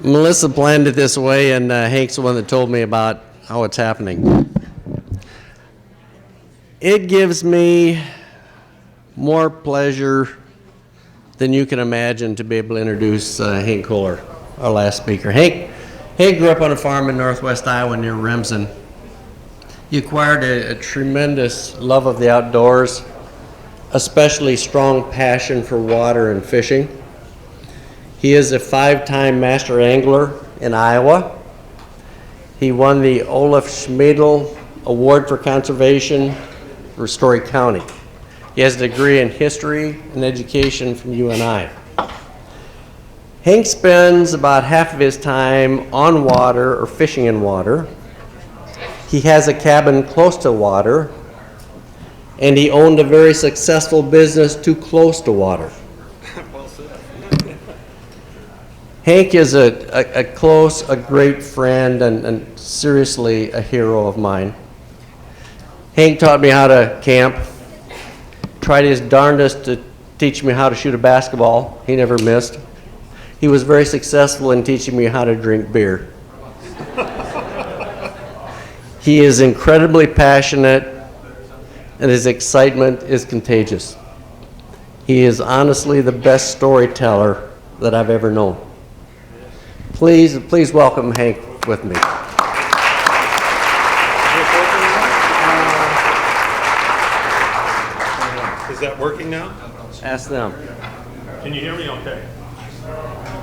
Melissa planned it this way, and Hank's the one that told me about how it's happening. It gives me more pleasure than you can imagine to be able to introduce Hank Kohler, our last speaker. Hank grew up on a farm in northwest Iowa near Remsen. He acquired a tremendous love of the outdoors, especially strong passion for water and fishing. He is a 5-time master angler in Iowa. He won the Olaf Schmidl Award for Conservation for Story County. He has a degree in history and education from UNI. Hank spends about half of his time on water or fishing in water. He has a cabin close to water, and he owned a very successful business too close to water. Hank is a close, a great friend, and seriously a hero of mine. Hank taught me how to camp, tried his darndest to teach me how to shoot a basketball. He never missed. He was very successful in teaching me how to drink beer. He is incredibly passionate, and his excitement is contagious. He is honestly the best storyteller that I've ever known. Please welcome Hank with me. Is that working now? Ask them. Can you hear me okay?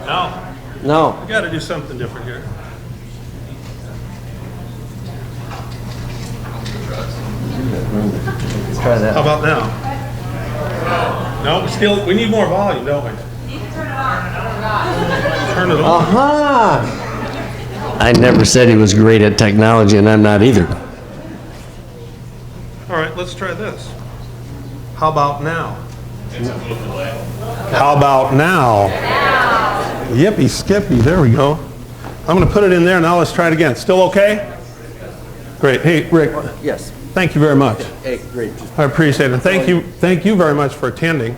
No? No. We got to do something different here. Let's try that. How about now? No, we need more volume, don't we? You can turn it on. Turn it on. Aha! I never said he was great at technology, and I'm not either. All right, let's try this. How about now? How about now? Yippee skippy, there we go. I'm going to put it in there, now let's try it again. Still okay? Great. Hey, Rick. Yes. Thank you very much. Hey, great. I appreciate it. Thank you very much for attending.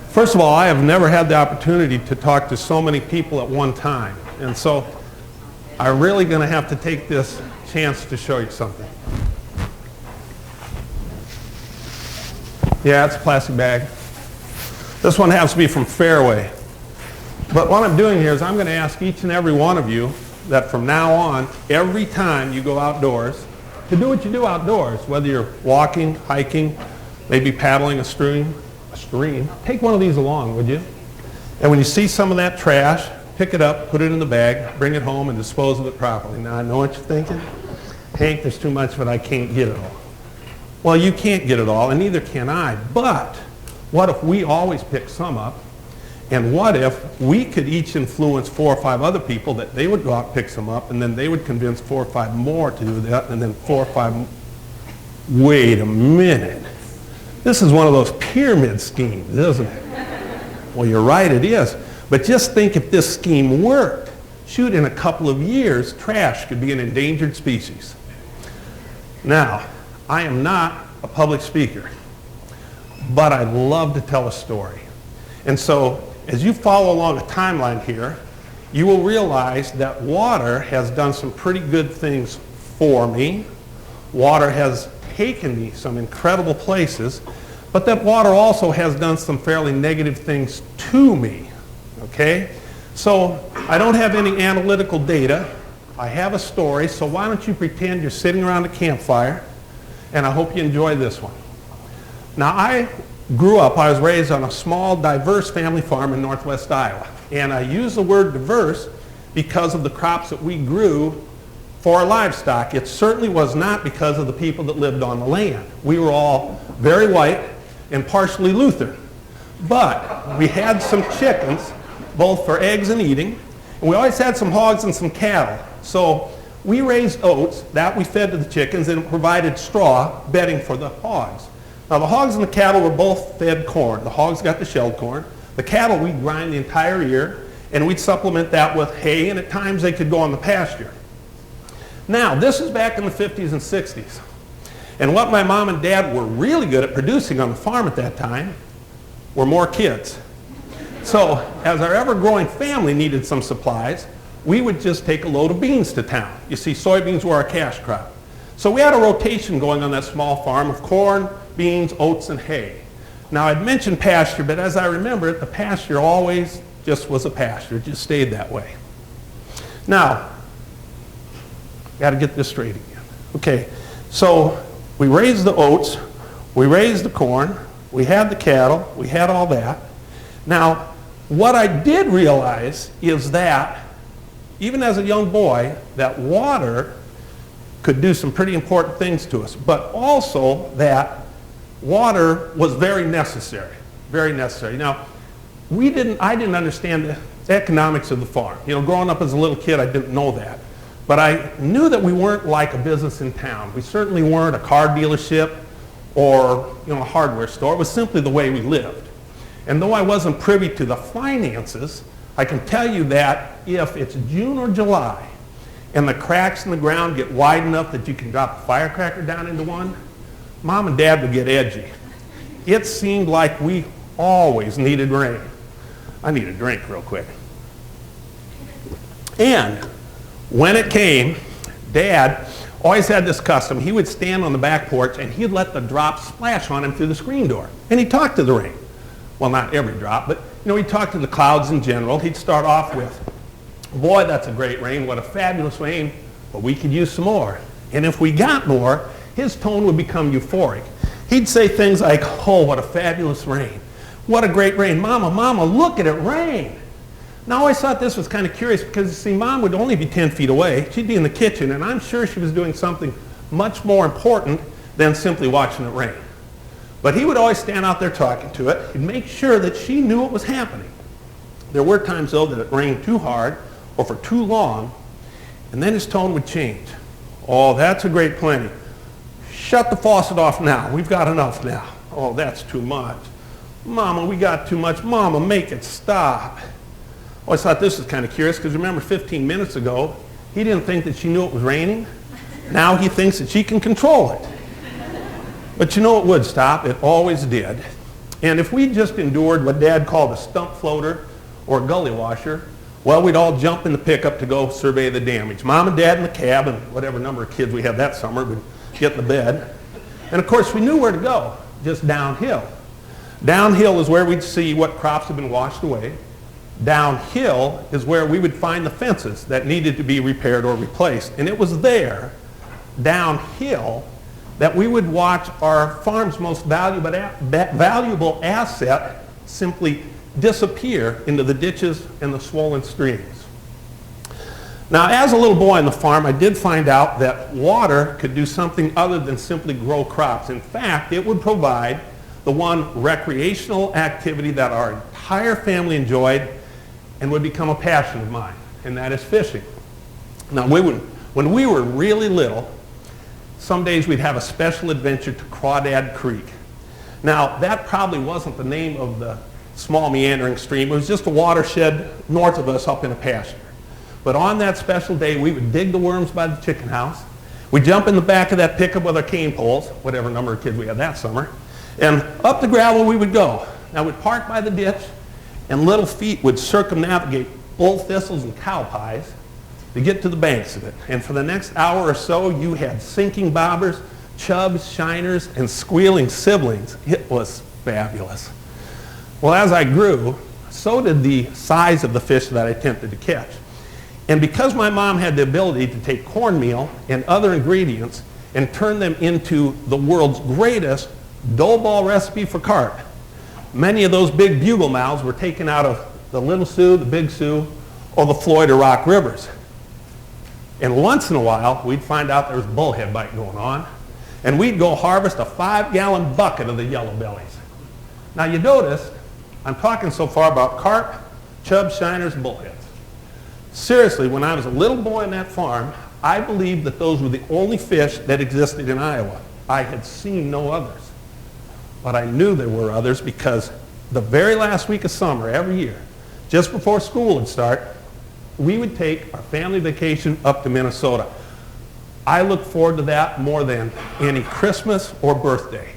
First of all, I have never had the opportunity to talk to so many people at one time. And so I'm really going to have to take this chance to show you something. Yeah, it's a plastic bag. This one has to be from Fairway. But what I'm doing here is I'm going to ask each and every one of you that from now on, every time you go outdoors, to do what you do outdoors, whether you're walking, hiking, maybe paddling a stream, take one of these along, would you? And when you see some of that trash, pick it up, put it in the bag, bring it home, and dispose of it properly. Now, I know what you're thinking. Hank, there's too much of it, I can't get it all. Well, you can't get it all, and neither can I. But what if we always pick some up? And what if we could each influence 4 or 5 other people that they would go out and pick some up, and then they would convince 4 or 5 more to do that, and then 4 or 5... Wait a minute. This is one of those pyramid schemes, isn't it? Well, you're right, it is. But just think if this scheme worked. Shoot, in a couple of years, trash could be an endangered species. Now, I am not a public speaker, but I love to tell a story. And so, as you follow along a timeline here, you will realize that water has done some pretty good things for me. Water has taken me some incredible places, but that water also has done some fairly negative things to me, okay? So I don't have any analytical data. I have a story, so why don't you pretend you're sitting around a campfire, and I hope you enjoy this one. Now, I was raised on a small, diverse family farm in northwest Iowa, and I use the word diverse because of the crops that we grew for our livestock. It certainly was not because of the people that lived on the land. We were all very white and partially Lutheran. But we had some chickens, both for eggs and eating, and we always had some hogs and some cattle. So we raised oats that we fed to the chickens, and it provided straw bedding for the hogs. Now the hogs and the cattle were both fed corn. The hogs got the shelled corn. The cattle we'd grind the entire year, and we'd supplement that with hay, and at times they could go on the pasture. Now, this is back in the 50s and 60s. And what my mom and dad were really good at producing on the farm at that time were more kids. So as our ever-growing family needed some supplies, we would just take a load of beans to town. You see, soybeans were our cash crop. So we had a rotation going on that small farm of corn, beans, oats, and hay. Now, I'd mentioned pasture, but as I remember it, the pasture always just was a pasture. It just stayed that way. Now, got to get this straight again. Okay, so we raised the oats, we raised the corn, we had the cattle, we had all that. Now, what I did realize is that, even as a young boy, that water could do some pretty important things to us, but also that water was very necessary, very necessary. Now, I didn't understand the economics of the farm. You know, growing up as a little kid, I didn't know that. But I knew that we weren't like a business in town. We certainly weren't a car dealership or, you know, a hardware store. It was simply the way we lived. And though I wasn't privy to the finances, I can tell you that if it's June or July and the cracks in the ground get wide enough that you can drop a firecracker down into one, Mom and Dad would get edgy. It seemed like we always needed rain. I need a drink real quick. And when it came, Dad always had this custom. He would stand on the back porch and he'd let the drops splash on him through the screen door. And he'd talk to the rain. Well, not every drop, but you know, he'd talk to the clouds in general. He'd start off with, boy, that's a great rain, what a fabulous rain, but we could use some more. And if we got more, his tone would become euphoric. He'd say things like, oh, what a fabulous rain. What a great rain. Mama, Mama, look at it rain. Now, I always thought this was kind of curious because, you see, Mom would only be 10 feet away. She'd be in the kitchen, and I'm sure she was doing something much more important than simply watching it rain. But he would always stand out there talking to it and make sure that she knew what was happening. There were times, though, that it rained too hard or for too long, and then his tone would change. Oh, that's a great plenty. Shut the faucet off now. We've got enough now. Oh, that's too much. Mama, we got too much. Mama, make it stop. Oh, I thought this was kind of curious because remember 15 minutes ago, he didn't think that she knew it was raining. Now he thinks that she can control it. But you know it would stop. It always did. And if we just endured what Dad called a stump floater or a gully washer, well, we'd all jump in the pickup to go survey the damage. Mom and Dad in the cab and whatever number of kids we had that summer would get in the bed. And of course, we knew where to go, just downhill. Downhill is where we'd see what crops had been washed away. Downhill is where we would find the fences that needed to be repaired or replaced. And it was there, downhill, that we would watch our farm's most valuable asset simply disappear into the ditches and the swollen streams. Now, as a little boy on the farm, I did find out that water could do something other than simply grow crops. In fact, it would provide the one recreational activity that our entire family enjoyed and would become a passion of mine, and that is fishing. Now, when we were really little, some days we'd have a special adventure to Crawdad Creek. Now, that probably wasn't the name of the small meandering stream. It was just a watershed north of us up in a pasture. But on that special day, we would dig the worms by the chicken house. We'd jump in the back of that pickup with our cane poles, whatever number of kids we had that summer, and up the gravel we would go. Now, we'd park by the ditch, and little feet would circumnavigate bull thistles and cow pies to get to the banks of it. And for the next hour or so, you had sinking bobbers, chubs, shiners, and squealing siblings. It was fabulous. Well, as I grew, so did the size of the fish that I attempted to catch. And because my mom had the ability to take cornmeal and other ingredients and turn them into the world's greatest dough ball recipe for carp, many of those big bugle mouths were taken out of the Little Sioux, the Big Sioux, or the Floyd or Rock rivers. And once in a while, we'd find out there was bullhead bite going on, and we'd go harvest a 5-gallon bucket of the yellow bellies. Now, you notice, I'm talking so far about carp, chub, shiners, and bullheads. Seriously, when I was a little boy on that farm, I believed that those were the only fish that existed in Iowa. I had seen no others. But I knew there were others because the very last week of summer every year, just before school would start, we would take our family vacation up to Minnesota. I look forward to that more than any Christmas or birthday.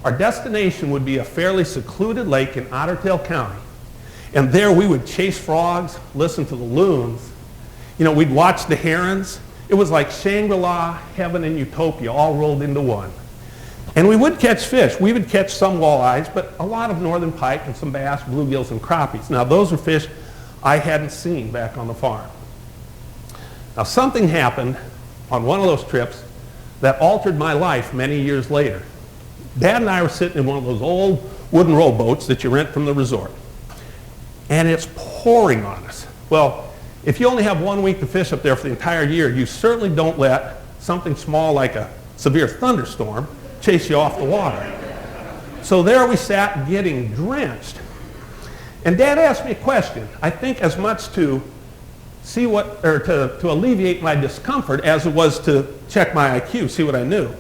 Our destination would be a fairly secluded lake in Otter Tail County. And there we would chase frogs, listen to the loons. You know, we'd watch the herons. It was like Shangri-La, heaven and utopia all rolled into one. And we would catch fish. We would catch some walleyes, but a lot of northern pike and some bass, bluegills, and crappies. Now those are fish I hadn't seen back on the farm. Now something happened on one of those trips that altered my life many years later. Dad and I were sitting in one of those old wooden rowboats that you rent from the resort. And it's pouring on us. Well, if you only have 1 week to fish up there for the entire year, you certainly don't let something small like a severe thunderstorm chase you off the water. So there we sat getting drenched. And Dad asked me a question, I think as much to see what, or to alleviate my discomfort as it was to check my IQ, see what I knew.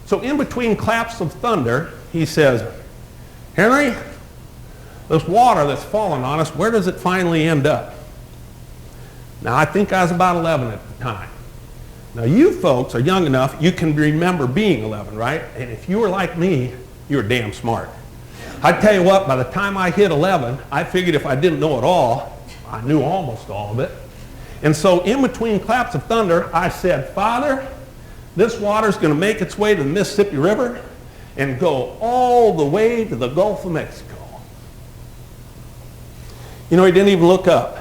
So in between claps of thunder, he says, Henry, this water that's falling on us, where does it finally end up? Now, I think I was about 11 at the time. Now, you folks are young enough, you can remember being 11, right? And if you were like me, you were damn smart. I tell you what, by the time I hit 11, I figured if I didn't know it all, I knew almost all of it. And so in between claps of thunder, I said, Father, this water's going to make its way to the Mississippi River and go all the way to the Gulf of Mexico. You know, he didn't even look up.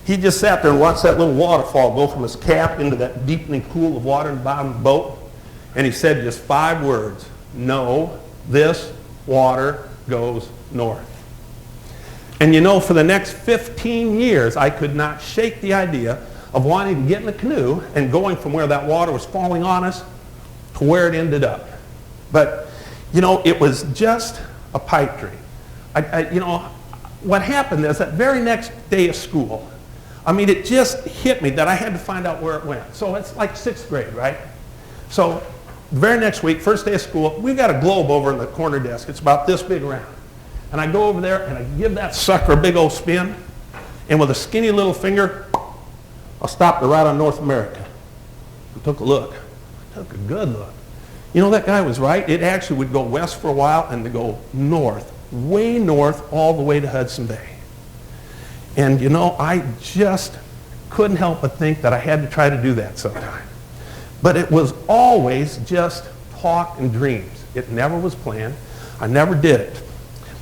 He just sat there and watched that little waterfall go from his cap into that deepening pool of water in the bottom of the boat. And he said just 5 words, no, this water goes north. And you know, for the next 15 years, I could not shake the idea of wanting to get in a canoe and going from where that water was falling on us to where it ended up. But, you know, it was just a pipe dream. You know, what happened is that very next day of school, I mean, it just hit me that I had to find out where it went. So it's like 6th grade, right? So the very next week, first day of school, we've got a globe over in the corner desk. It's about this big around. And I go over there and I give that sucker a big old spin. And with a skinny little finger, I stopped it right on North America. I took a look. I took a good look. You know, that guy was right. It actually would go west for a while and to go north, way north, all the way to Hudson Bay. And you know, I just couldn't help but think that I had to try to do that sometime. But it was always just talk and dreams. It never was planned. I never did it.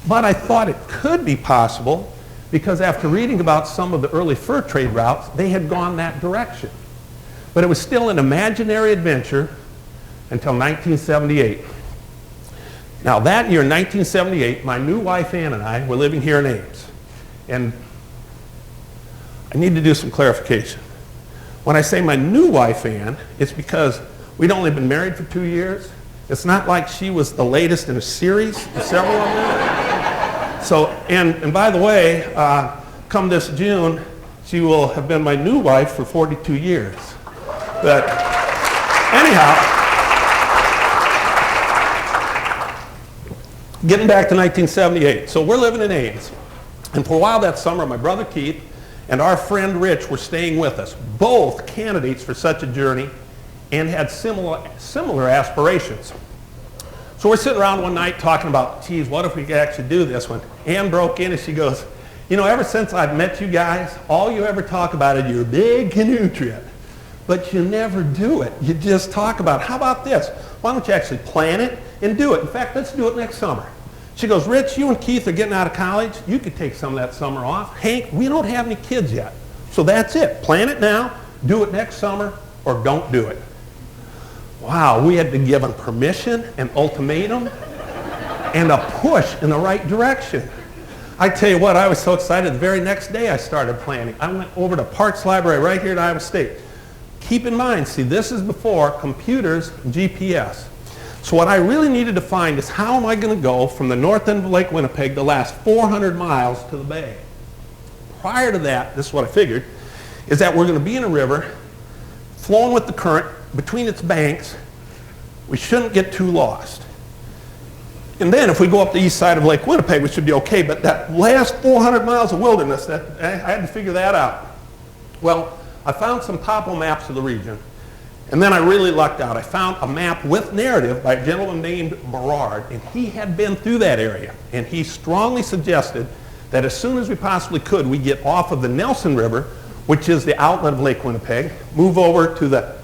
But I thought it could be possible because after reading about some of the early fur trade routes, they had gone that direction. But it was still an imaginary adventure until 1978. Now that year, 1978, my new wife Ann and I were living here in Ames. And I need to do some clarification. When I say my new wife Ann, it's because we'd only been married for 2 years. It's not like she was the latest in a series of several of them. So, and by the way, come this June, she will have been my new wife for 42 years. But anyhow, getting back to 1978. So we're living in Ames. And for a while that summer, my brother Keith and our friend Rich were staying with us, both candidates for such a journey and had similar aspirations. So we're sitting around one night talking about, geez, what if we could actually do this one? Ann broke in and she goes, you know, ever since I've met you guys, all you ever talk about is your big canoe trip. But you never do it. You just talk about it. How about this? Why don't you actually plan it and do it? In fact, let's do it next summer. She goes, Rich, you and Keith are getting out of college. You could take some of that summer off. Hank, we don't have any kids yet. So that's it. Plan it now, do it next summer, or don't do it. Wow, we had to give them permission, an ultimatum, and a push in the right direction. I tell you what, I was so excited. The very next day I started planning. I went over to Parks Library right here at Iowa State. Keep in mind, see, this is before computers and GPS. So what I really needed to find is how am I going to go from the north end of Lake Winnipeg the last 400 miles to the bay. Prior to that, this is what I figured, is that we're going to be in a river, flowing with the current, between its banks. We shouldn't get too lost. And then if we go up the east side of Lake Winnipeg, we should be okay, but that last 400 miles of wilderness, I had to figure that out. Well, I found some topo maps of the region. And then I really lucked out. I found a map with narrative by a gentleman named Berard, and he had been through that area. And he strongly suggested that as soon as we possibly could, we get off of the Nelson River, which is the outlet of Lake Winnipeg, move over to the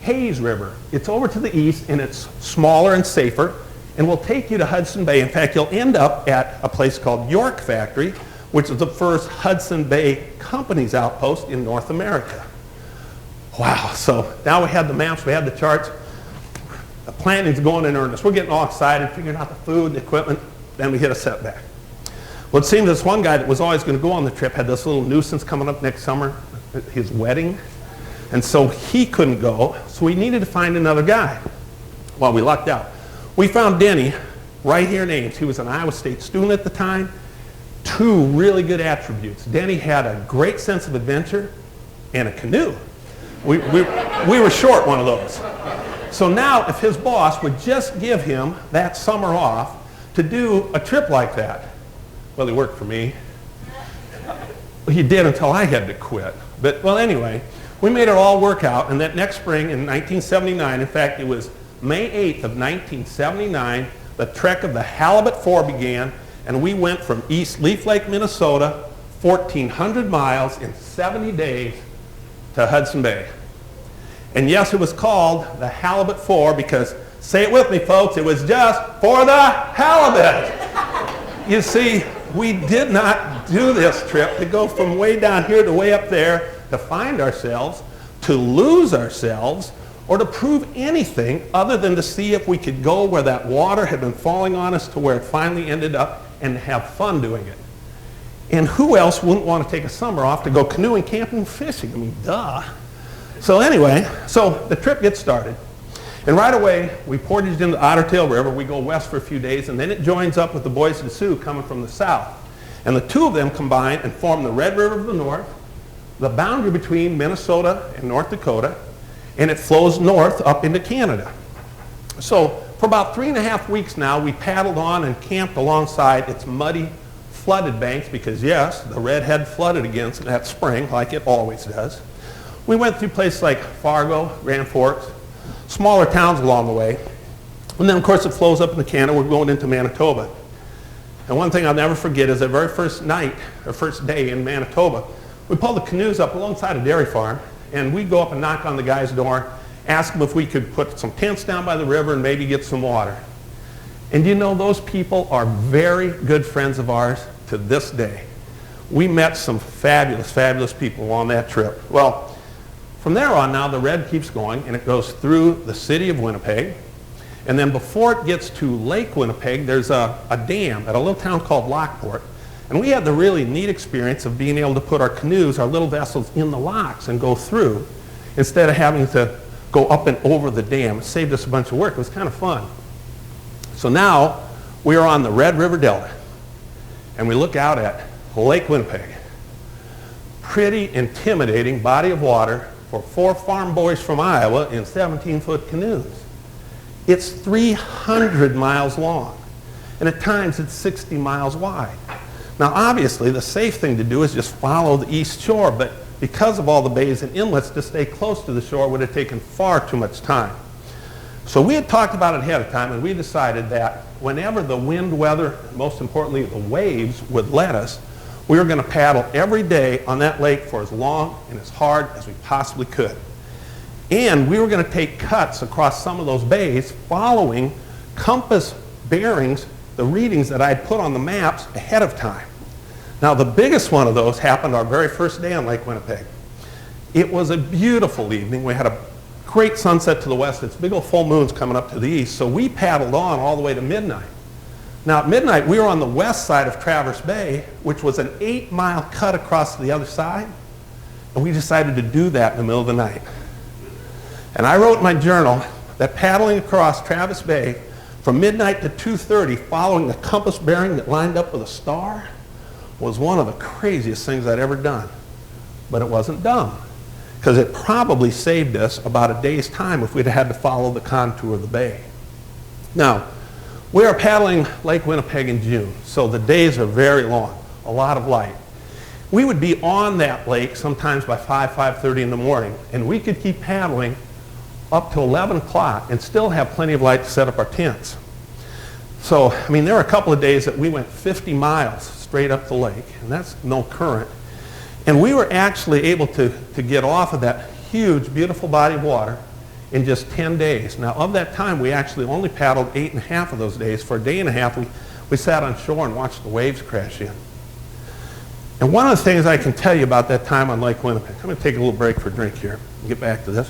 Hayes River. It's over to the east, and it's smaller and safer, and will take you to Hudson Bay. In fact, you'll end up at a place called York Factory, which is the first Hudson Bay Company's outpost in North America. Wow, so now we have the maps, we have the charts. The planning's going in earnest. We're getting all excited, figuring out the food, the equipment, then we hit a setback. Well, it seems this one guy that was always going to go on the trip had this little nuisance coming up next summer, his wedding, and so he couldn't go, so we needed to find another guy. Well, we lucked out. We found Denny right here in Ames. He was an Iowa State student at the time. Two really good attributes. Denny had a great sense of adventure and a canoe. We were short one of those. So now if his boss would just give him that summer off to do a trip like that, well, he worked for me. He did until I had to quit. But, well, anyway, we made it all work out, and that next spring in 1979, in fact, it was May 8th of 1979, the trek of the Halibut 4 began, and we went from East Leaf Lake, Minnesota, 1,400 miles in 70 days to Hudson Bay. And yes, it was called the Halibut 4 because, say it with me, folks, it was just for the halibut. You see, we did not do this trip to go from way down here to way up there to find ourselves, to lose ourselves, or to prove anything other than to see if we could go where that water had been falling on us to where it finally ended up and have fun doing it. And who else wouldn't want to take a summer off to go canoeing, camping, fishing? I mean, duh. So anyway, so the trip gets started. And right away, we portaged into the Otter Tail River. We go west for a few days, and then it joins up with the Boise Sioux coming from the south. And the two of them combine and form the Red River of the North, the boundary between Minnesota and North Dakota, and it flows north up into Canada. So for about 3.5 weeks now, we paddled on and camped alongside its muddy, flooded banks because, yes, the Red had flooded again that spring like it always does. We went through places like Fargo, Grand Forks, smaller towns along the way. And then, of course, it flows up into Canada. We're going into Manitoba. And one thing I'll never forget is the very first night, or first day in Manitoba, we pulled the canoes up alongside a dairy farm, and we'd go up and knock on the guy's door, ask him if we could put some tents down by the river and maybe get some water. And you know, those people are very good friends of ours to this day. We met some fabulous, fabulous people on that trip. Well, from there on now, the Red keeps going, and it goes through the city of Winnipeg. And then before it gets to Lake Winnipeg, there's a dam at a little town called Lockport. And we had the really neat experience of being able to put our canoes, our little vessels, in the locks and go through instead of having to go up and over the dam. It saved us a bunch of work. It was kind of fun. So now we are on the Red River Delta, and we look out at Lake Winnipeg. Pretty intimidating body of water for 4 farm boys from Iowa in 17-foot canoes. It's 300 miles long, and at times it's 60 miles wide. Now, obviously, the safe thing to do is just follow the east shore, but because of all the bays and inlets, to stay close to the shore would have taken far too much time. So we had talked about it ahead of time, and we decided that whenever the wind, weather, and most importantly, the waves would let us, we were going to paddle every day on that lake for as long and as hard as we possibly could. And we were going to take cuts across some of those bays following compass bearings, the readings that I'd put on the maps ahead of time. Now, the biggest one of those happened our very first day on Lake Winnipeg. It was a beautiful evening. We had a great sunset to the west. It's big old full moons coming up to the east. So we paddled on all the way to midnight. Now, at midnight, we were on the west side of Traverse Bay, which was an 8-mile cut across to the other side. And we decided to do that in the middle of the night. And I wrote in my journal that paddling across Traverse Bay from midnight to 2:30, following the compass bearing that lined up with a star, was one of the craziest things I'd ever done. But it wasn't dumb, because it probably saved us about a day's time if we'd had to follow the contour of the bay. Now, we are paddling Lake Winnipeg in June, so the days are very long, a lot of light. We would be on that lake sometimes by 5:30 in the morning, and we could keep paddling up to 11 o'clock and still have plenty of light to set up our tents. So, I mean, there were a couple of days that we went 50 miles straight up the lake, and that's no current. And we were actually able to get off of that huge, beautiful body of water in just 10 days. Now, of that time, we actually only paddled 8.5 of those days. For a day and a half, we sat on shore and watched the waves crash in. And one of the things I can tell you about that time on Lake Winnipeg, I'm going to take a little break for a drink here and get back to this.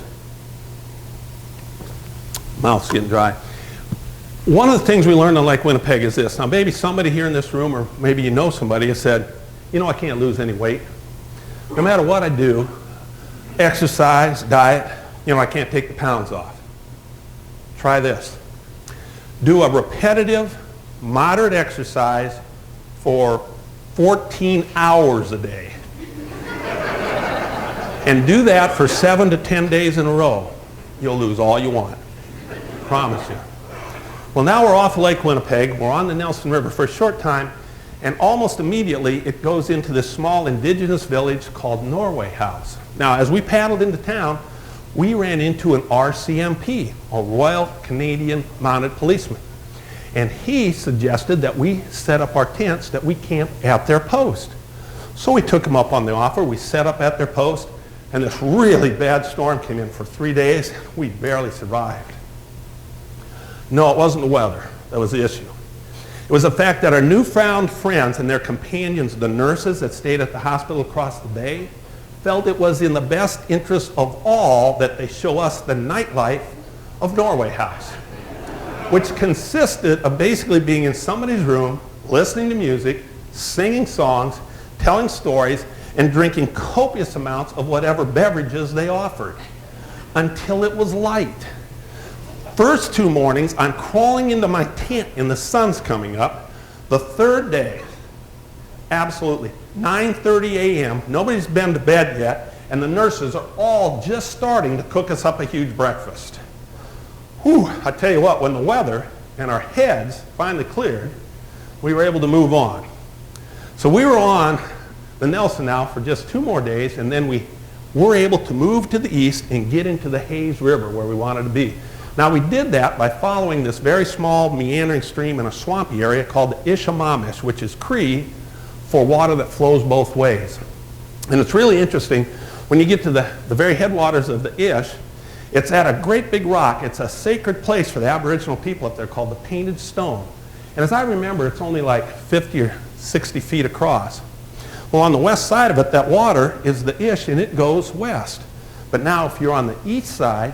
Mouth's getting dry. One of the things we learned on Lake Winnipeg is this. Now, maybe somebody here in this room, or maybe you know somebody, has said, you know, I can't lose any weight. No matter what I do, exercise, diet, you know, I can't take the pounds off. Try this. Do a repetitive, moderate exercise for 14 hours a day. And do that for 7 to 10 days in a row. You'll lose all you want. Promise you. Well, now we're off Lake Winnipeg. We're on the Nelson River for a short time, and almost immediately it goes into this small indigenous village called Norway House. Now, as we paddled into town, we ran into an RCMP, a Royal Canadian Mounted Policeman. And he suggested that we set up our tents, that we camp at their post. So we took him up on the offer. We set up at their post, and this really bad storm came in for 3 days. We barely survived. No, it wasn't the weather that was the issue. It was the fact that our newfound friends and their companions, the nurses that stayed at the hospital across the bay, felt it was in the best interest of all that they show us the nightlife of Norway House, which consisted of basically being in somebody's room, listening to music, singing songs, telling stories, and drinking copious amounts of whatever beverages they offered, until it was light. First 2 mornings, I'm crawling into my tent and the sun's coming up. The third day, absolutely, 9:30 a.m., nobody's been to bed yet, and the nurses are all just starting to cook us up a huge breakfast. Whew, I tell you what, when the weather and our heads finally cleared, we were able to move on. So we were on the Nelson now for just 2 more days, and then we were able to move to the east and get into the Hayes River where we wanted to be. Now, we did that by following this very small meandering stream in a swampy area called the Ishimamish, which is Cree for water that flows both ways. And it's really interesting, when you get to the very headwaters of the Ish, it's at a great big rock. It's a sacred place for the Aboriginal people up there called the Painted Stone. And as I remember, it's only like 50 or 60 feet across. Well, on the west side of it, that water is the Ish, and it goes west. But now, if you're on the east side,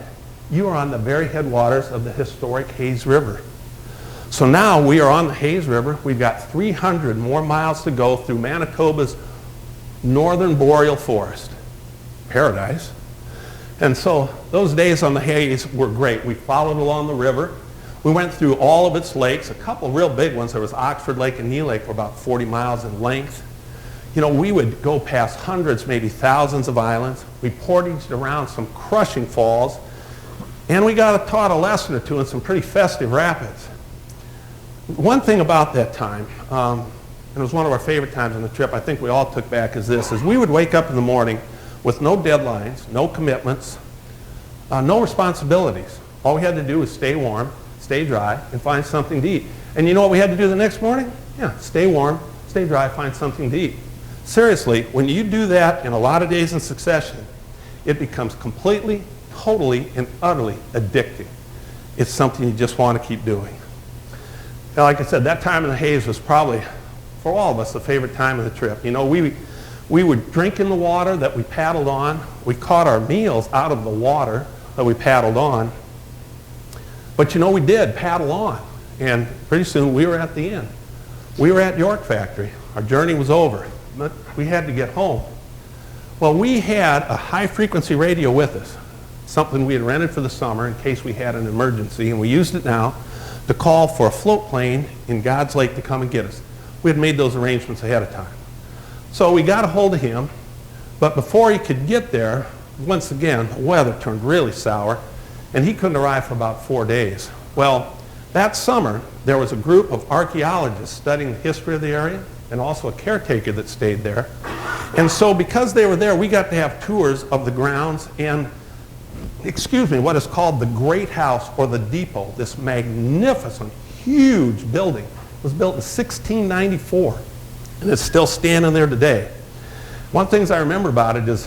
you are on the very headwaters of the historic Hayes River. So now we are on the Hayes River. We've got 300 more miles to go through Manitoba's northern boreal forest. Paradise. And so those days on the Hayes were great. We followed along the river. We went through all of its lakes, a couple real big ones. There was Oxford Lake and Neil Lake, were about 40 miles in length. You know, we would go past hundreds, maybe thousands of islands. We portaged around some crushing falls. And we got taught a lesson or two in some pretty festive rapids. One thing about that time, and it was one of our favorite times on the trip, I think we all took back, is this, is we would wake up in the morning with no deadlines, no commitments, no responsibilities. All we had to do was stay warm, stay dry, and find something to eat. And you know what we had to do the next morning? Yeah, stay warm, stay dry, find something to eat. Seriously, when you do that in a lot of days in succession, it becomes completely, totally, and utterly addicting. It's something you just want to keep doing. Now, like I said, that time in the Hayes was probably, for all of us, the favorite time of the trip. You know, we would drink in the water that we paddled on. We caught our meals out of the water that we paddled on. But you know, we did paddle on. And pretty soon we were at the end. We were at York Factory. Our journey was over. But we had to get home. Well, we had a high-frequency radio with us, something we had rented for the summer in case we had an emergency, and we used it now to call for a float plane in God's Lake to come and get us. We had made those arrangements ahead of time. So we got a hold of him, but before he could get there, once again, the weather turned really sour, and he couldn't arrive for about 4 days. Well, that summer, there was a group of archaeologists studying the history of the area, and also a caretaker that stayed there. And so because they were there, we got to have tours of the grounds and, what is called the Great House or the Depot, this magnificent, huge building. It was built in 1694, and it's still standing there today. One of the things I remember about it is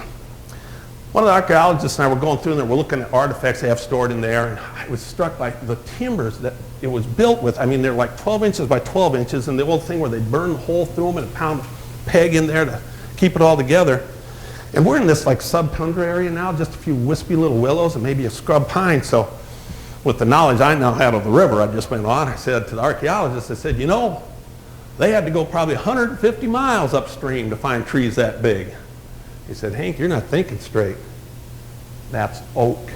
one of the archaeologists and I were going through there, we're looking at artifacts they have stored in there, and I was struck by the timbers that it was built with. I mean, they're like 12 inches by 12 inches, and the old thing where they burn the hole through them and a pound of peg in there to keep it all together. And we're in this like sub-tundra area now, just a few wispy little willows and maybe a scrub pine. So with the knowledge I now had of the river I just went on, I said to the archaeologist, I said, you know, they had to go probably 150 miles upstream to find trees that big. He said, Hank, you're not thinking straight. That's oak.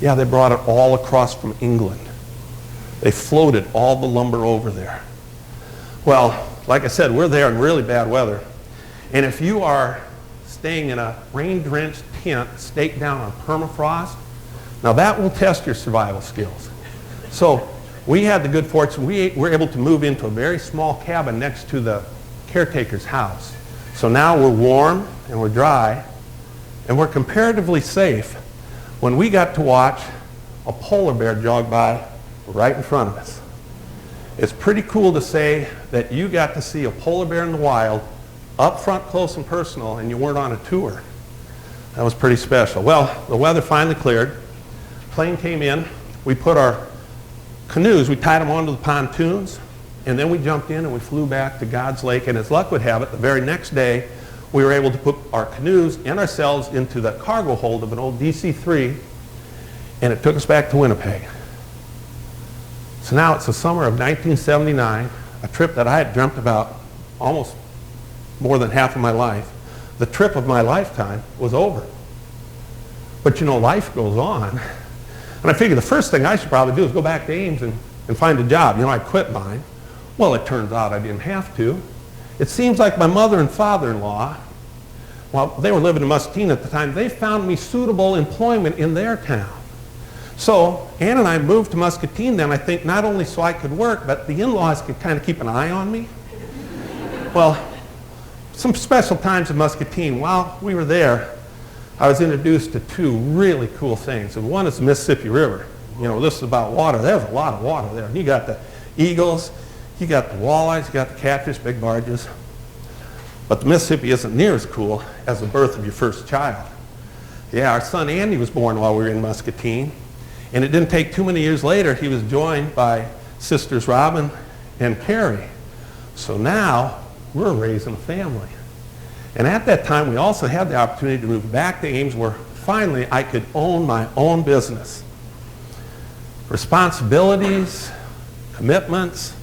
Yeah, they brought it all across from England. They floated all the lumber over there. Well, like I said, we're there in really bad weather. And if you are staying in a rain-drenched tent staked down on permafrost, now that will test your survival skills. So we had the good fortune, we were able to move into a very small cabin next to the caretaker's house. So now we're warm and we're dry and we're comparatively safe when we got to watch a polar bear jog by right in front of us. It's pretty cool to say that you got to see a polar bear in the wild up front, close and personal, and you weren't on a tour. That was pretty special. Well, the weather finally cleared. Plane came in. We put our canoes, we tied them onto the pontoons, and then we jumped in and we flew back to God's Lake. And as luck would have it, the very next day, we were able to put our canoes and ourselves into the cargo hold of an old DC-3, and it took us back to Winnipeg. So now it's the summer of 1979, a trip that I had dreamt about almost more than half of my life. The trip of my lifetime was over. But you know, life goes on. And I figured the first thing I should probably do is go back to Ames and find a job. You know, I quit mine. Well, it turns out I didn't have to. It seems like my mother and father-in-law, well, they were living in Muscatine at the time, they found me suitable employment in their town. So Ann and I moved to Muscatine then, I think, not only so I could work, but the in-laws could kind of keep an eye on me. Well, some special times in Muscatine, while we were there, I was introduced to two really cool things. And one is the Mississippi River. You know, this is about water. There's a lot of water there. You got the eagles, you got the walleyes, you got the catfish, big barges. But the Mississippi isn't near as cool as the birth of your first child. Yeah, our son Andy was born while we were in Muscatine. And it didn't take too many years later, he was joined by sisters Robin and Carrie. So now we're raising a family. And at that time, we also had the opportunity to move back to Ames where finally I could own my own business. Responsibilities, commitments,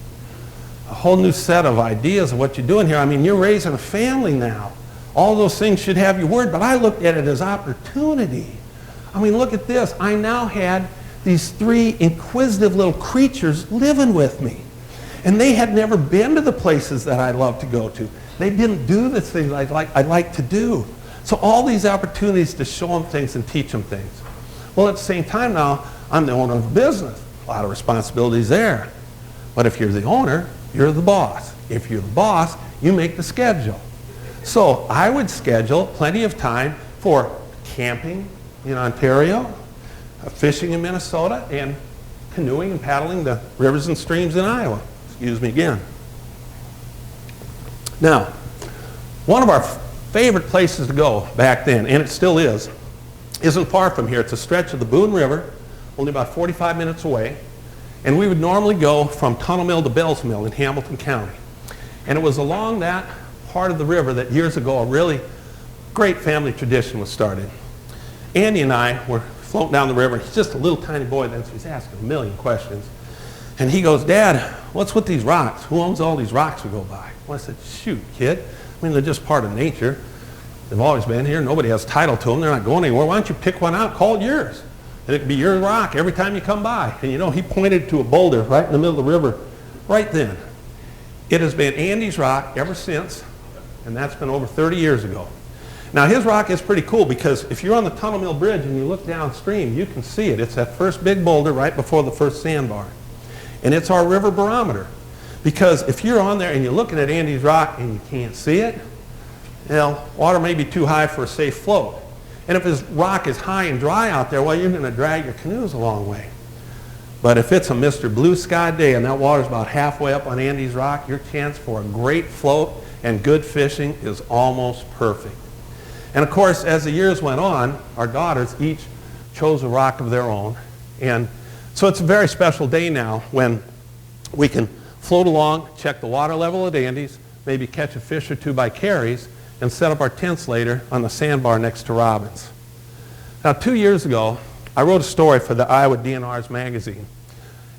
a whole new set of ideas of what you're doing here. I mean, you're raising a family now. All those things should have you worried, but I looked at it as opportunity. I mean, look at this. I now had these three inquisitive little creatures living with me. And they had never been to the places that I love to go to. They didn't do the things I'd like to do. So all these opportunities to show them things and teach them things. Well, at the same time now, I'm the owner of a business. A lot of responsibilities there. But if you're the owner, you're the boss. If you're the boss, you make the schedule. So I would schedule plenty of time for camping in Ontario, fishing in Minnesota, and canoeing and paddling the rivers and streams in Iowa. Excuse me again. Now, one of our favorite places to go back then, and it still is, isn't far from here. It's a stretch of the Boone River, only about 45 minutes away. And we would normally go from Tunnel Mill to Bell's Mill in Hamilton County. And it was along that part of the river that years ago a really great family tradition was started. Andy and I were floating down the river. He's just a little tiny boy then, so he's asking a million questions. And he goes, Dad, what's with these rocks? Who owns all these rocks we go by? Well, I said, shoot, kid. I mean, they're just part of nature. They've always been here. Nobody has title to them. They're not going anywhere. Why don't you pick one out, call it yours? And it can be your rock every time you come by. And you know, he pointed to a boulder right in the middle of the river right then. It has been Andy's rock ever since, and that's been over 30 years ago. Now, his rock is pretty cool because if you're on the Tunnel Mill Bridge and you look downstream, you can see it. It's that first big boulder right before the first sandbar. And it's our river barometer. Because if you're on there and you're looking at Andy's rock and you can't see it, well, water may be too high for a safe float. And if his rock is high and dry out there, well, you're going to drag your canoes a long way. But if it's a Mr. Blue Sky day and that water's about halfway up on Andy's Rock, your chance for a great float and good fishing is almost perfect. And of course, as the years went on, our daughters each chose a rock of their own. And so it's a very special day now when we can float along, check the water level at Andy's, maybe catch a fish or two by Carrie's, and set up our tents later on the sandbar next to Robin's. Now, 2 years ago, I wrote a story for the Iowa DNR's magazine,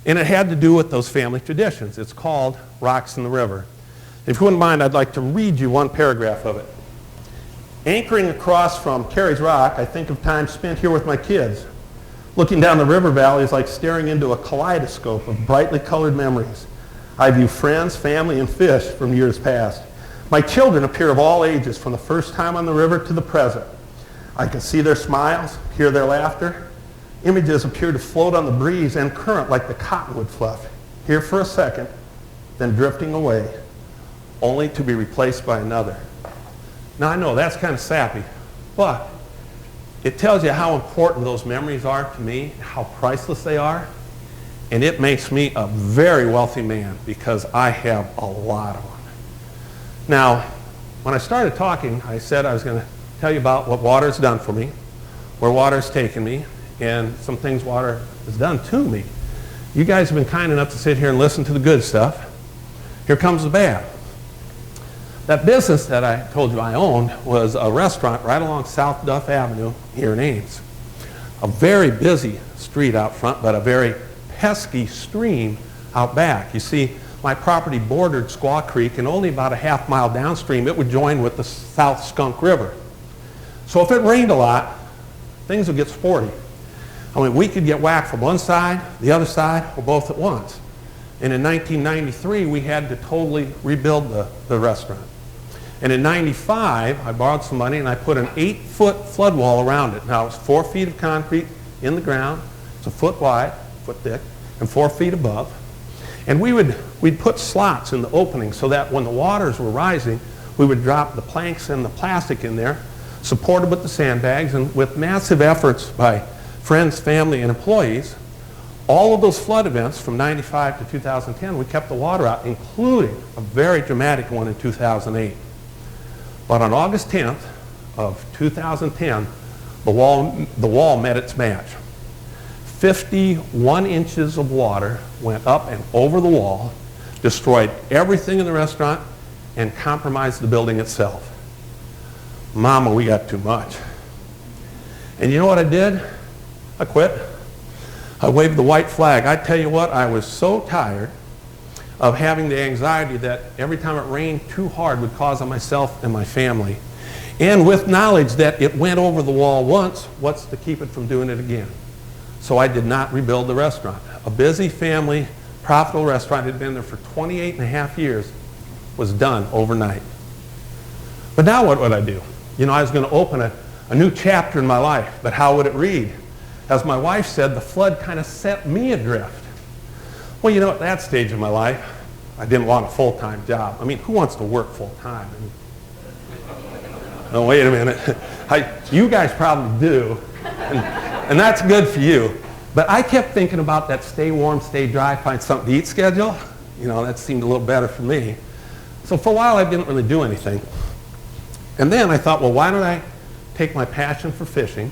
and it had to do with those family traditions. It's called Rocks in the River. If you wouldn't mind, I'd like to read you one paragraph of it. Anchoring across from Carrie's Rock, I think of time spent here with my kids. Looking down the river valley is like staring into a kaleidoscope of brightly colored memories. I view friends, family, and fish from years past. My children appear of all ages, from the first time on the river to the present. I can see their smiles, hear their laughter. Images appear to float on the breeze and current like the cottonwood fluff, here for a second, then drifting away, only to be replaced by another. Now, I know that's kind of sappy, but it tells you how important those memories are to me, how priceless they are, and it makes me a very wealthy man because I have a lot of them. Now, when I started talking, I said I was going to tell you about what water has done for me, where water has taken me, and some things water has done to me. You guys have been kind enough to sit here and listen to the good stuff. Here comes the bad. That business that I told you I owned was a restaurant right along South Duff Avenue here in Ames. A very busy street out front, but a very pesky stream out back. You see, my property bordered Squaw Creek, and only about a half mile downstream it would join with the South Skunk River. So if it rained a lot, things would get sporty. I mean, we could get whacked from one side, the other side, or both at once. And in 1993, we had to totally rebuild the restaurant. And in 95, I borrowed some money and I put an 8-foot flood wall around it. Now, it's 4 feet of concrete in the ground. It's a foot wide, foot thick, and 4 feet above. And we'd put slots in the opening so that when the waters were rising, we would drop the planks and the plastic in there, supported with the sandbags, and with massive efforts by friends, family, and employees, all of those flood events from 95 to 2010, we kept the water out, including a very dramatic one in 2008. But on August 10th of 2010, the wall met its match. 51 inches of water went up and over the wall, destroyed everything in the restaurant, and compromised the building itself. Mama, we got too much. And you know what I did? I quit. I waved the white flag. I tell you what, I was so tired of having the anxiety that every time it rained too hard would cause on myself and my family. And with knowledge that it went over the wall once, what's to keep it from doing it again? So I did not rebuild the restaurant. A busy family, profitable restaurant had been there for 28 and a half years, was done overnight. But now what would I do? You know, I was going to open a new chapter in my life, but how would it read? As my wife said, the flood kind of set me adrift. Well, you know, at that stage of my life, I didn't want a full-time job. I mean, who wants to work full-time? No, wait a minute. You guys probably do, and that's good for you. But I kept thinking about that stay warm, stay dry, find something to eat schedule. You know, that seemed a little better for me. So for a while, I didn't really do anything. And then I thought, well, why don't I take my passion for fishing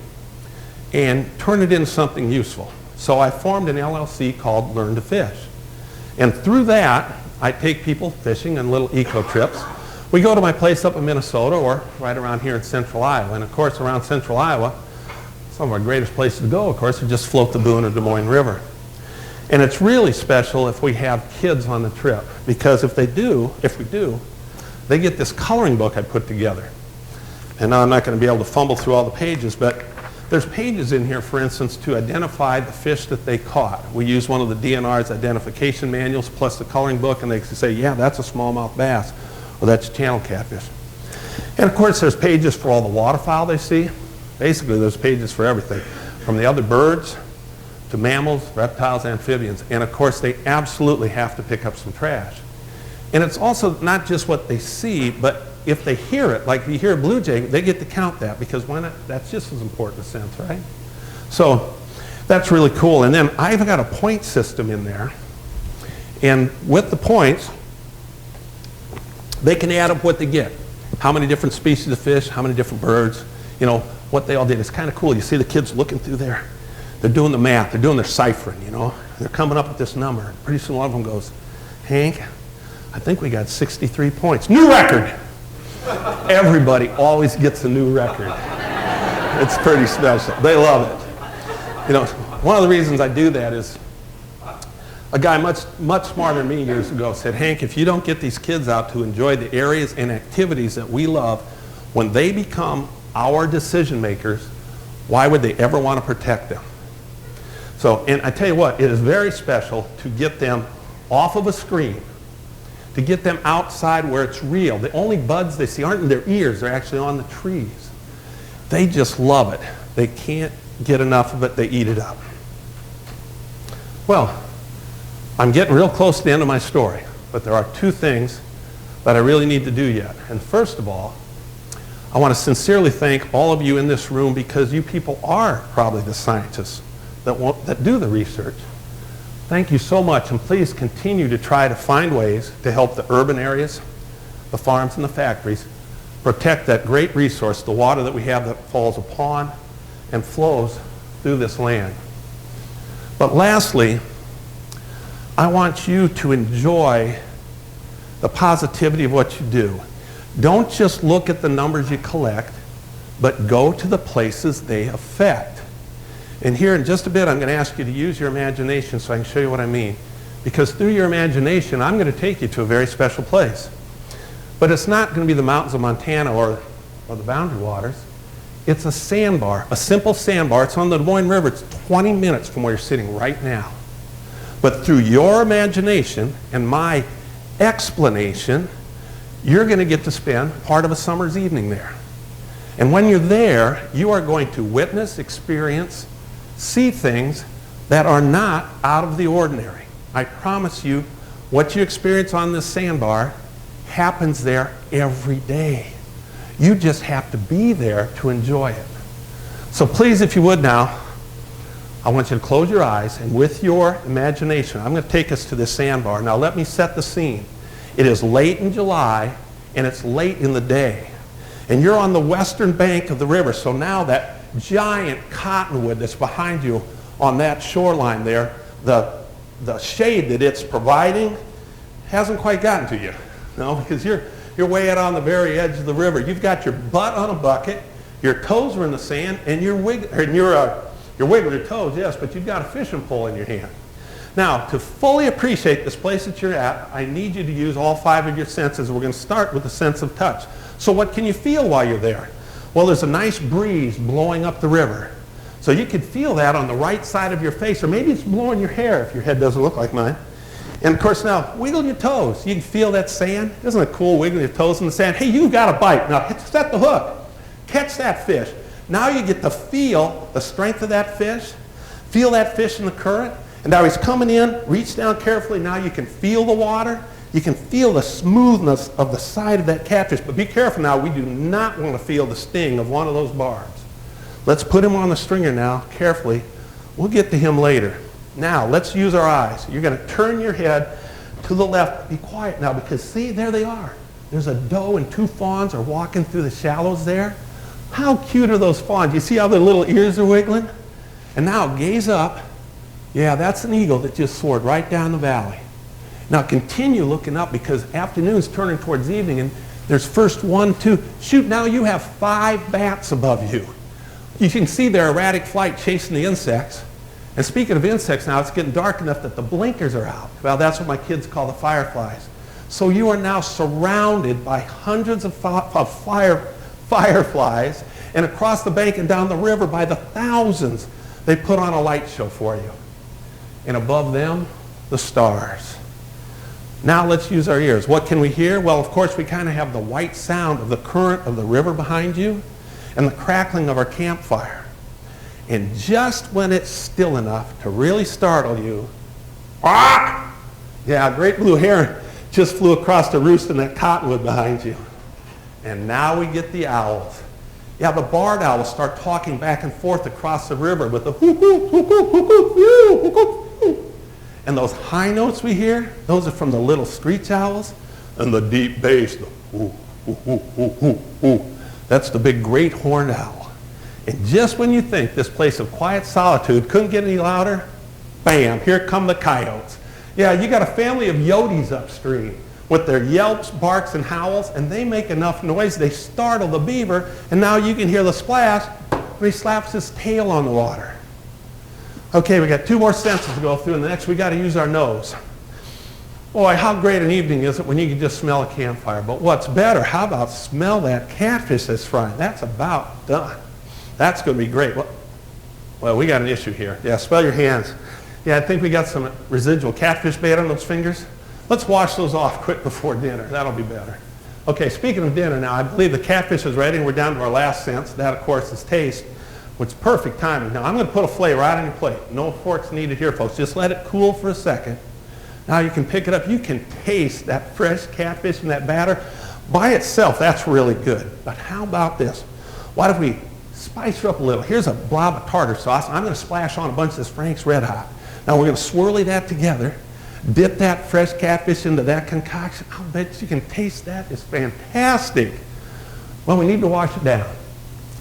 and turn it into something useful? So I formed an LLC called Learn to Fish. And through that, I take people fishing on little eco trips. We go to my place up in Minnesota or right around here in central Iowa. And of course, around central Iowa, some of our greatest places to go, of course, are just float the Boone or Des Moines River. And it's really special if we have kids on the trip, because if we do, they get this coloring book I put together. And now I'm not going to be able to fumble through all the pages, but there's pages in here, for instance, to identify the fish that they caught. We use one of the DNR's identification manuals plus the coloring book, and they can say, yeah, that's a smallmouth bass, or that's a channel catfish. And of course, there's pages for all the waterfowl they see. Basically, there's pages for everything, from the other birds to mammals, reptiles, amphibians. And of course, they absolutely have to pick up some trash. And it's also not just what they see, but if they hear it, like if you hear a blue jay, they get to count that, because why not? That's just as important a sense, right? So That's really cool. And then I've got a point system in there. And with the points, they can add up what they get. How many different species of fish, how many different birds, you know, what they all did. It's kind of cool. You see the kids looking through there. They're doing the math. They're doing their ciphering, you know. They're coming up with this number. Pretty soon one of them goes, Hank, I think we got 63 points. New record! Everybody always gets a new record. It's pretty special. They love it. You know, one of the reasons I do that is a guy much smarter than me years ago said, Hank, if you don't get these kids out to enjoy the areas and activities that we love, when they become our decision makers, why would they ever want to protect them? So, and I tell you what, it is very special to get them off of a screen, to get them outside where it's real. The only buds they see aren't in their ears, they're actually on the trees. They just love it. They can't get enough of it, they eat it up. Well, I'm getting real close to the end of my story, but there are two things that I really need to do yet. And first of all, I want to sincerely thank all of you in this room because you people are probably the scientists that do the research. Thank you so much, and please continue to try to find ways to help the urban areas, the farms and the factories, protect that great resource, the water that we have that falls upon and flows through this land. But lastly, I want you to enjoy the positivity of what you do. Don't just look at the numbers you collect, but go to the places they affect. And here in just a bit, I'm going to ask you to use your imagination so I can show you what I mean. Because through your imagination, I'm going to take you to a very special place. But it's not going to be the mountains of Montana or the Boundary Waters. It's a sandbar, a simple sandbar. It's on the Des Moines River. It's 20 minutes from where you're sitting right now. But through your imagination and my explanation, you're going to get to spend part of a summer's evening there. And when you're there, you are going to witness, experience, see things that are not out of the ordinary. I promise you, what you experience on this sandbar happens there every day. You just have to be there to enjoy it. So please, if you would now, I want you to close your eyes, and with your imagination, I'm going to take us to this sandbar. Now let me set the scene. It is late in July, and it's late in the day. And you're on the western bank of the river, so now that giant cottonwood that's behind you on that shoreline there, the shade that it's providing hasn't quite gotten to you. No, because you're way out on the very edge of the river. You've got your butt on a bucket, your toes are in the sand, and you're wiggling your toes, yes, but you've got a fishing pole in your hand. Now, to fully appreciate this place that you're at, I need you to use all 5 of your senses. We're going to start with the sense of touch. So what can you feel while you're there? Well, there's a nice breeze blowing up the river. So you could feel that on the right side of your face, or maybe it's blowing your hair if your head doesn't look like mine. And of course now, wiggle your toes. You can feel that sand. Isn't it cool wiggling your toes in the sand? Hey, you've got a bite. Now set the hook. Catch that fish. Now you get to feel the strength of that fish. Feel that fish in the current. And now he's coming in. Reach down carefully. Now you can feel the water. You can feel the smoothness of the side of that catfish. But be careful now. We do not want to feel the sting of one of those barbs. Let's put him on the stringer now, carefully. We'll get to him later. Now, let's use our eyes. You're going to turn your head to the left. Be quiet now, because see, there they are. There's a doe and 2 fawns are walking through the shallows there. How cute are those fawns? You see how their little ears are wiggling? And now, gaze up. Yeah, that's an eagle that just soared right down the valley. Now, continue looking up, because afternoon's turning towards evening, and there's first 1, 2. Shoot, now you have 5 bats above you. You can see their erratic flight chasing the insects. And speaking of insects now, it's getting dark enough that the blinkers are out. Well, that's what my kids call the fireflies. So you are now surrounded by hundreds of fireflies, and across the bank and down the river by the thousands, they put on a light show for you. And above them, the stars. Now let's use our ears. What can we hear? Well, of course, we kind of have the white sound of the current of the river behind you and the crackling of our campfire. And just when it's still enough to really startle you, ah! Yeah, a great blue heron just flew across the roost in that cottonwood behind you. And now we get the owls. Yeah, the barred owls start talking back and forth across the river with the whoop, whoop, whoop, whoop, whoop, whoop, whoop, whoop, whoop. And those high notes we hear, those are from the little screech owls. And the deep bass, the whoop, whoop, whoop, whoop, whoop, whoop. That's the big great horned owl. And just when you think this place of quiet solitude couldn't get any louder, bam, here come the coyotes. Yeah, you got a family of yotes upstream with their yelps, barks, and howls, and they make enough noise, they startle the beaver, and now you can hear the splash when he slaps his tail on the water. Okay, we got 2 more senses to go through, and the next we got to use our nose. Boy, how great an evening is it when you can just smell a campfire. But what's better, how about smell that catfish that's frying? That's about done. That's going to be great. Well, we got an issue here. Yeah, smell your hands. Yeah, I think we got some residual catfish bait on those fingers. Let's wash those off quick before dinner. That'll be better. Okay, speaking of dinner now, I believe the catfish is ready, and we're down to our last sense. That, of course, is taste, which is perfect timing. Now, I'm going to put a fillet right on your plate. No forks needed here, folks. Just let it cool for a second. Now you can pick it up. You can taste that fresh catfish and that batter. By itself, that's really good. But how about this? What if we spice her up a little? Here's a blob of tartar sauce. I'm going to splash on a bunch of this Frank's Red Hot. Now we're going to swirly that together. Dip that fresh catfish into that concoction. I'll bet you can taste that. It's fantastic. Well, we need to wash it down.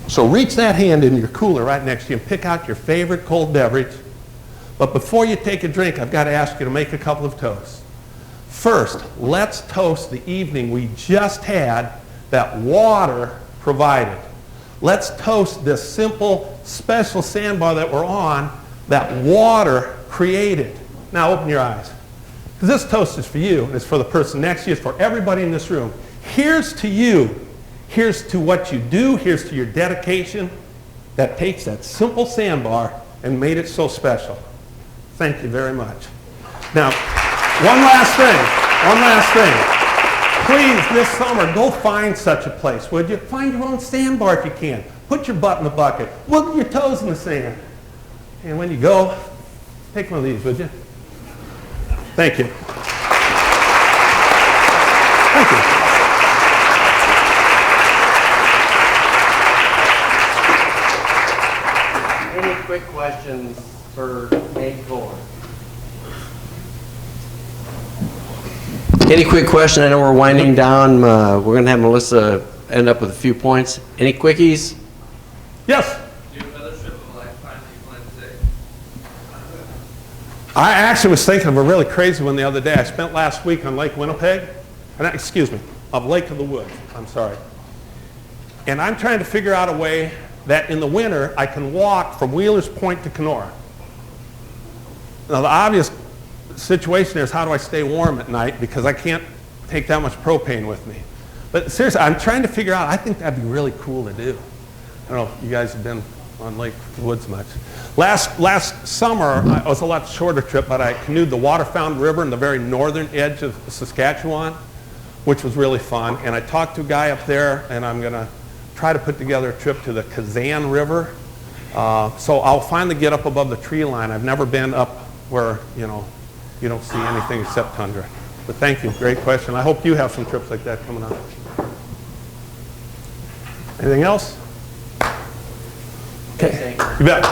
So reach that hand in your cooler right next to you and pick out your favorite cold beverage. But before you take a drink, I've got to ask you to make a couple of toasts. First, let's toast the evening we just had that water provided. Let's toast this simple, special sandbar that we're on that water created. Now open your eyes. Because this toast is for you, and it's for the person next to you, it's for everybody in this room. Here's to you. Here's to what you do. Here's to your dedication that takes that simple sandbar and made it so special. Thank you very much. Now, one last thing. Please, this summer, go find such a place, would you? Find your own sandbar if you can. Put your butt in the bucket. Wiggle your toes in the sand. And when you go, take one of these, would you? Thank you. Thank you. Any quick questions for Hank Kohler? Any quick question? I know we're winding down. We're going to have Melissa end up with a few points. Any quickies? Yes? Your fellowship of life finally planned today. I actually was thinking of a really crazy one the other day. I spent last week on Lake Winnipeg, of Lake of the Woods, I'm sorry. And I'm trying to figure out a way that in the winter I can walk from Wheeler's Point to Kenora. Now the obvious situation there is how do I stay warm at night because I can't take that much propane with me. But seriously, I'm trying to figure out, I think that'd be really cool to do. I don't know if you guys have been on Lake Woods much. Last summer, it was a lot shorter trip, but I canoed the Waterfound River in the very northern edge of Saskatchewan, which was really fun. And I talked to a guy up there, and I'm going to try to put together a trip to the Kazan River. So I'll finally get up above the tree line. I've never been up where, you don't see anything except tundra. But thank you, great question. I hope you have some trips like that coming up. Anything else? Okay, you bet.